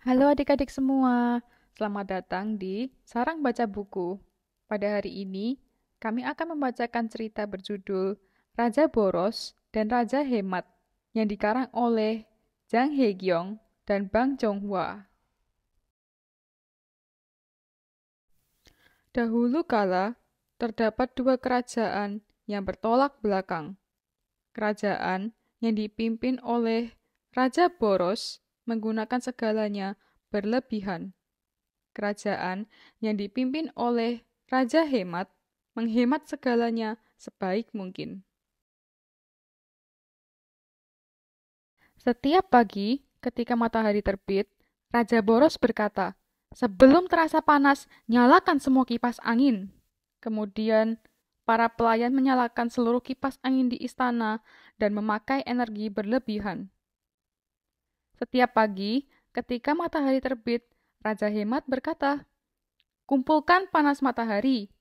Halo adik-adik semua, selamat datang di Sarang Baca Buku. Pada hari ini, kami akan membacakan cerita berjudul Raja Boros dan Raja Hemat yang dikarang oleh Jang Hae-gyong dan Bang Jong-hwa. Dahulu kala, terdapat dua kerajaan yang bertolak belakang. Kerajaan yang dipimpin oleh Raja Boros menggunakan segalanya berlebihan. Kerajaan yang dipimpin oleh Raja Hemat menghemat segalanya sebaik mungkin. Setiap pagi, ketika matahari terbit, Raja Boros berkata, "Sebelum terasa panas, nyalakan semua kipas angin." Kemudian, para pelayan menyalakan seluruh kipas angin di istana dan memakai energi berlebihan. Setiap pagi, ketika matahari terbit, Raja Hemat berkata, "Kumpulkan panas matahari."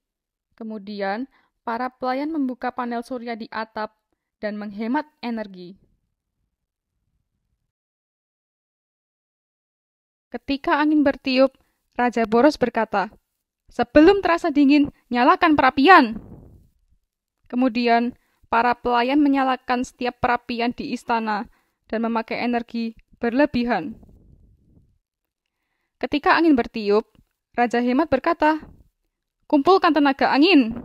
Kemudian, para pelayan membuka panel surya di atap dan menghemat energi. Ketika angin bertiup, Raja Boros berkata, "Sebelum terasa dingin, nyalakan perapian." Kemudian, para pelayan menyalakan setiap perapian di istana dan memakai energi berlebihan. Ketika angin bertiup, Raja Hemat berkata, "Kumpulkan tenaga angin."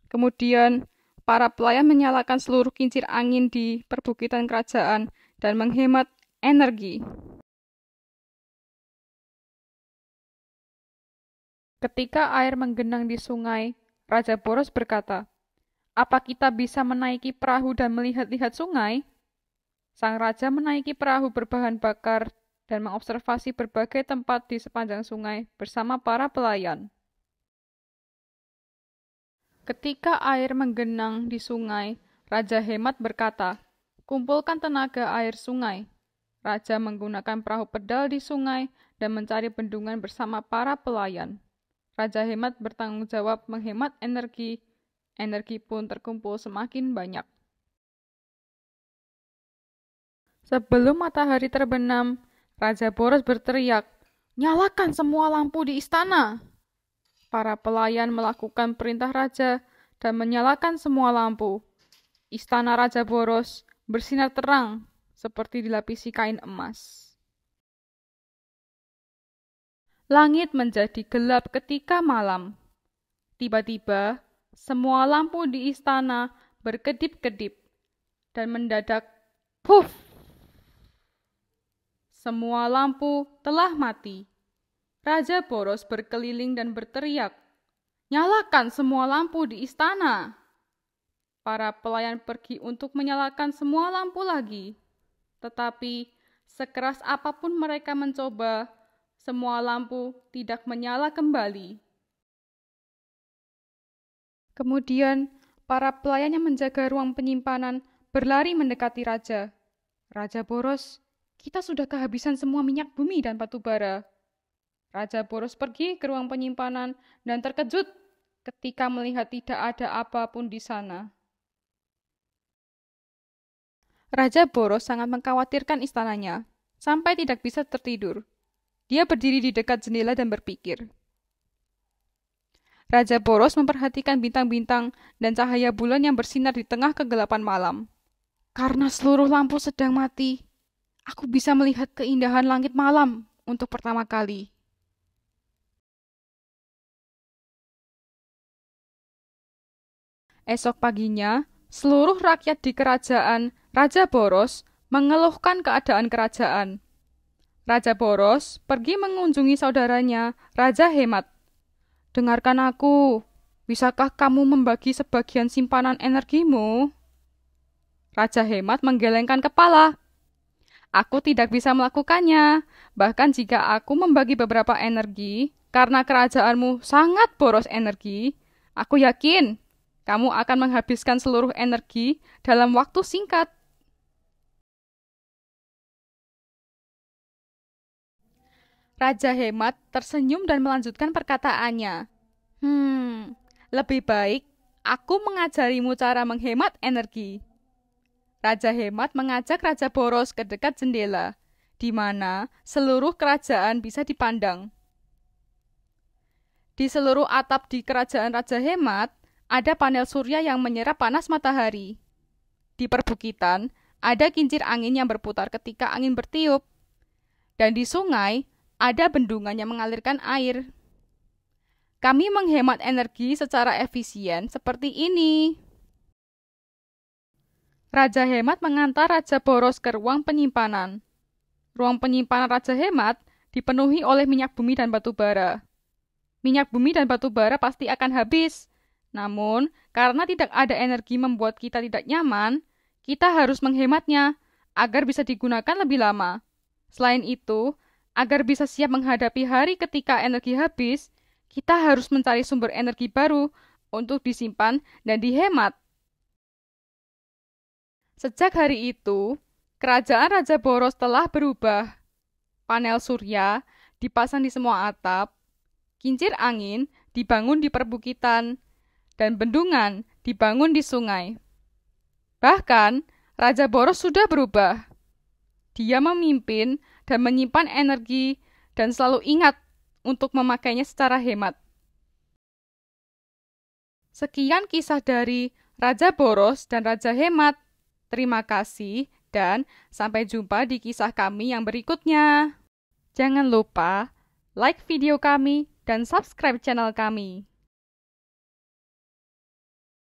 Kemudian, para pelayan menyalakan seluruh kincir angin di perbukitan kerajaan dan menghemat energi. Ketika air menggenang di sungai, Raja Boros berkata, "Apa kita bisa menaiki perahu dan melihat-lihat sungai?" Sang raja menaiki perahu berbahan bakar dan mengobservasi berbagai tempat di sepanjang sungai bersama para pelayan. Ketika air menggenang di sungai, Raja Hemat berkata, "Kumpulkan tenaga air sungai." Raja menggunakan perahu pedal di sungai dan mencari bendungan bersama para pelayan. Raja Hemat bertanggung jawab menghemat energi. Energi pun terkumpul semakin banyak. Sebelum matahari terbenam, Raja Boros berteriak, "Nyalakan semua lampu di istana." Para pelayan melakukan perintah raja dan menyalakan semua lampu. Istana Raja Boros bersinar terang seperti dilapisi kain emas. Langit menjadi gelap ketika malam. Tiba-tiba, semua lampu di istana berkedip-kedip dan mendadak, puff! Semua lampu telah mati. Raja Boros berkeliling dan berteriak, "Nyalakan semua lampu di istana." Para pelayan pergi untuk menyalakan semua lampu lagi. Tetapi, sekeras apapun mereka mencoba, semua lampu tidak menyala kembali. Kemudian, para pelayan yang menjaga ruang penyimpanan berlari mendekati raja. "Raja Boros, kita sudah kehabisan semua minyak bumi dan batu bara." Raja Boros pergi ke ruang penyimpanan dan terkejut ketika melihat tidak ada apapun di sana. Raja Boros sangat mengkhawatirkan istananya, sampai tidak bisa tertidur. Dia berdiri di dekat jendela dan berpikir. Raja Boros memperhatikan bintang-bintang dan cahaya bulan yang bersinar di tengah kegelapan malam. Karena seluruh lampu sedang mati, aku bisa melihat keindahan langit malam untuk pertama kali. Esok paginya, seluruh rakyat di kerajaan Raja Boros mengeluhkan keadaan kerajaan. Raja Boros pergi mengunjungi saudaranya, Raja Hemat. "Dengarkan aku, bisakah kamu membagi sebagian simpanan energimu?" Raja Hemat menggelengkan kepala. "Aku tidak bisa melakukannya. Bahkan jika aku membagi beberapa energi, karena kerajaanmu sangat boros energi, aku yakin kamu akan menghabiskan seluruh energi dalam waktu singkat." Raja Hemat tersenyum dan melanjutkan perkataannya. Lebih baik aku mengajarimu cara menghemat energi." Raja Hemat mengajak Raja Boros ke dekat jendela. di mana seluruh kerajaan bisa dipandang. Di seluruh atap di kerajaan Raja Hemat, ada panel surya yang menyerap panas matahari. Di perbukitan, ada kincir angin yang berputar ketika angin bertiup. Dan di sungai, ada bendungan yang mengalirkan air. Kami menghemat energi secara efisien seperti ini. Raja Hemat mengantar Raja Boros ke ruang penyimpanan. Ruang penyimpanan Raja Hemat dipenuhi oleh minyak bumi dan batu bara. Minyak bumi dan batu bara pasti akan habis. Namun, karena tidak ada energi membuat kita tidak nyaman, kita harus menghematnya agar bisa digunakan lebih lama. Selain itu, agar bisa siap menghadapi hari ketika energi habis, kita harus mencari sumber energi baru untuk disimpan dan dihemat. Sejak hari itu, kerajaan Raja Boros telah berubah. Panel surya dipasang di semua atap, kincir angin dibangun di perbukitan, dan bendungan dibangun di sungai. Bahkan, Raja Boros sudah berubah. Dia memimpin dan menyimpan energi dan selalu ingat untuk memakainya secara hemat. Sekian kisah dari Raja Boros dan Raja Hemat. Terima kasih dan sampai jumpa di kisah kami yang berikutnya. Jangan lupa like video kami dan subscribe channel kami.